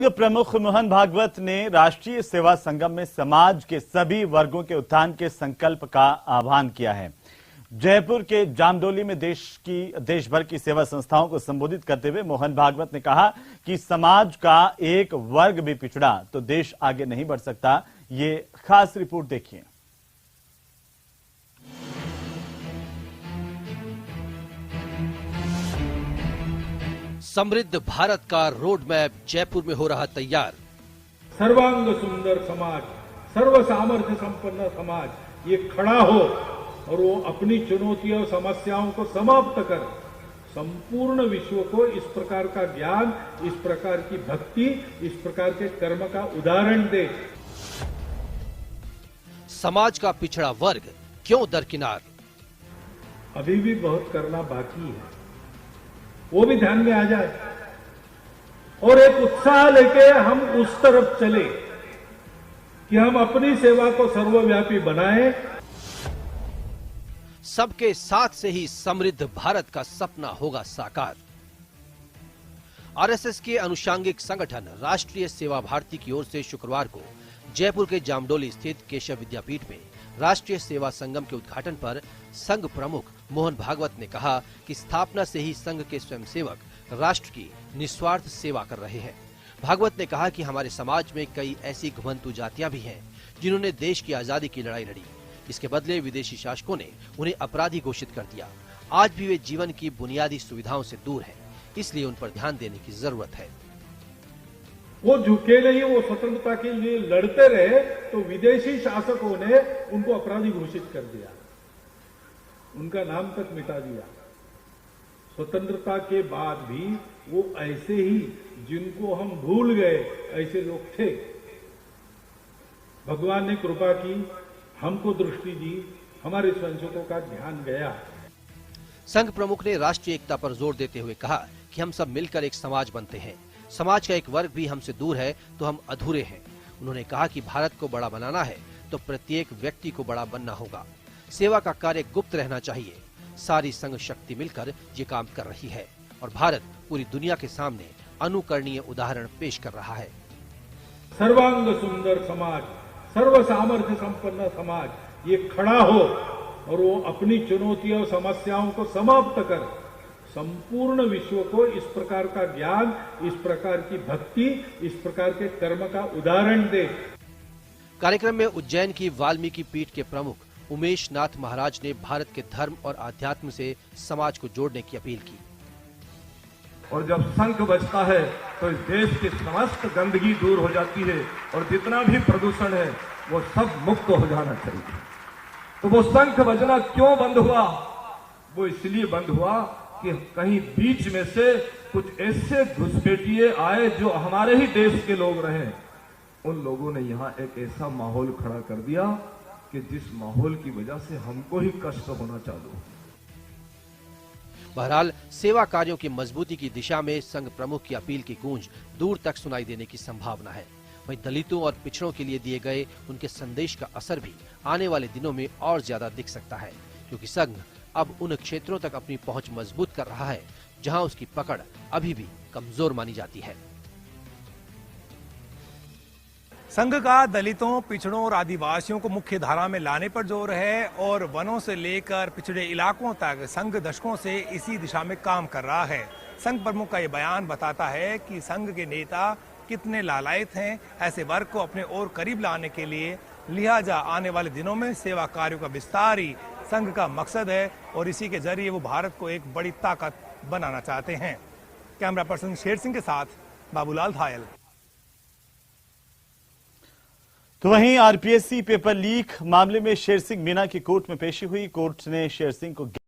प्रमुख मोहन भागवत ने राष्ट्रीय सेवा संगम में समाज के सभी वर्गों के उत्थान के संकल्प का आह्वान किया है। जयपुर के जामडोली में देश भर की सेवा संस्थाओं को संबोधित करते हुए मोहन भागवत ने कहा कि समाज का एक वर्ग भी पिछड़ा तो देश आगे नहीं बढ़ सकता। ये खास रिपोर्ट देखिए। समृद्ध भारत का रोड मैप जयपुर में हो रहा तैयार। सर्वांग सुंदर समाज, सर्व सामर्थ्य संपन्न समाज ये खड़ा हो और वो अपनी चुनौतियों समस्याओं को समाप्त कर संपूर्ण विश्व को इस प्रकार का ज्ञान, इस प्रकार की भक्ति, इस प्रकार के कर्म का उदाहरण दे। समाज का पिछड़ा वर्ग क्यों दरकिनार? अभी भी बहुत करना बाकी है, वो भी ध्यान में आ जाए और एक उत्साह लेके हम उस तरफ चले कि हम अपनी सेवा को सर्वव्यापी बनाएं। सबके साथ से ही समृद्ध भारत का सपना होगा साकार। आरएसएस के अनुषांगिक संगठन राष्ट्रीय सेवा भारती की ओर से शुक्रवार को जयपुर के जामडोली स्थित केशव विद्यापीठ में राष्ट्रीय सेवा संगम के उद्घाटन पर संघ प्रमुख मोहन भागवत ने कहा कि स्थापना से ही संघ के स्वयंसेवक राष्ट्र की निस्वार्थ सेवा कर रहे हैं। भागवत ने कहा कि हमारे समाज में कई ऐसी घुमंतु जातियां भी हैं जिन्होंने देश की आजादी की लड़ाई लड़ी। इसके बदले विदेशी शासकों ने उन्हें अपराधी घोषित कर दिया। आज भी वे जीवन की बुनियादी सुविधाओं से दूर हैं, इसलिए उन पर ध्यान देने की जरूरत है। वो झुके नहीं, वो स्वतंत्रता के लिए लड़ते रहे तो विदेशी शासकों ने उनको अपराधी घोषित कर दिया, उनका नाम तक मिटा दिया। स्वतंत्रता के बाद भी वो ऐसे ही, जिनको हम भूल गए, ऐसे लोग थे। भगवान ने कृपा की, हमको दृष्टि दी, हमारे स्वयंसेवकों का ध्यान गया। संघ प्रमुख ने राष्ट्रीय एकता पर जोर देते हुए कहा कि हम सब मिलकर एक समाज बनते हैं। समाज का एक वर्ग भी हमसे दूर है तो हम अधूरे हैं। उन्होंने कहा कि भारत को बड़ा बनाना है तो प्रत्येक व्यक्ति को बड़ा बनना होगा। सेवा का कार्य गुप्त रहना चाहिए। सारी संघ शक्ति मिलकर ये काम कर रही है और भारत पूरी दुनिया के सामने अनुकरणीय उदाहरण पेश कर रहा है। सर्वांग सुंदर समाज, सर्व सामर्थ्य संपन्न समाज ये खड़ा हो और वो अपनी चुनौतियों समस्याओं को समाप्त कर संपूर्ण विश्व को इस प्रकार का ज्ञान, इस प्रकार की भक्ति, इस प्रकार के कर्म का उदाहरण दे। कार्यक्रम में उज्जैन की वाल्मीकि पीठ के प्रमुख उमेश नाथ महाराज ने भारत के धर्म और आध्यात्म से समाज को जोड़ने की अपील की। और जब संघ बचता है तो इस देश की समस्त गंदगी दूर हो जाती है और जितना भी प्रदूषण है वो सब मुक्त हो जाना चाहिए। तो वो संघ बजना क्यों बंद हुआ? वो इसलिए बंद हुआ कि कहीं बीच में से कुछ ऐसे घुसपैठिए आए जो हमारे ही देश के लोग रहे। उन लोगों ने यहाँ एक ऐसा माहौल खड़ा कर दिया कि जिस माहौल की वजह से हमको ही कष्ट होना चालू। बहरहाल सेवा कार्यों की मजबूती की दिशा में संघ प्रमुख की अपील की गूंज दूर तक सुनाई देने की संभावना है। वहीं दलितों और पिछड़ों के लिए दिए गए उनके संदेश का असर भी आने वाले दिनों में और ज्यादा दिख सकता है, क्योंकि संघ अब उन क्षेत्रों तक अपनी पहुंच मजबूत कर रहा है जहां उसकी पकड़ अभी भी कमजोर मानी जाती है। संघ का दलितों, पिछड़ों और आदिवासियों को मुख्य धारा में लाने पर जोर है और वनों से लेकर पिछड़े इलाकों तक संघ दशकों से इसी दिशा में काम कर रहा है। संघ प्रमुख का ये बयान बताता है कि संघ के नेता कितने लालायित हैं। ऐसे वर्ग को अपने और करीब लाने के लिए लिहाजा आने वाले दिनों में सेवा कार्यों का विस्तार ही संघ का मकसद है और इसी के जरिए वो भारत को एक बड़ी ताकत बनाना चाहते हैं। कैमरा पर्सन शेर सिंह के साथ बाबूलाल धायल। तो वहीं आरपीएससी पेपर लीक मामले में शेर सिंह मीना की कोर्ट में पेशी हुई। कोर्ट ने शेर सिंह को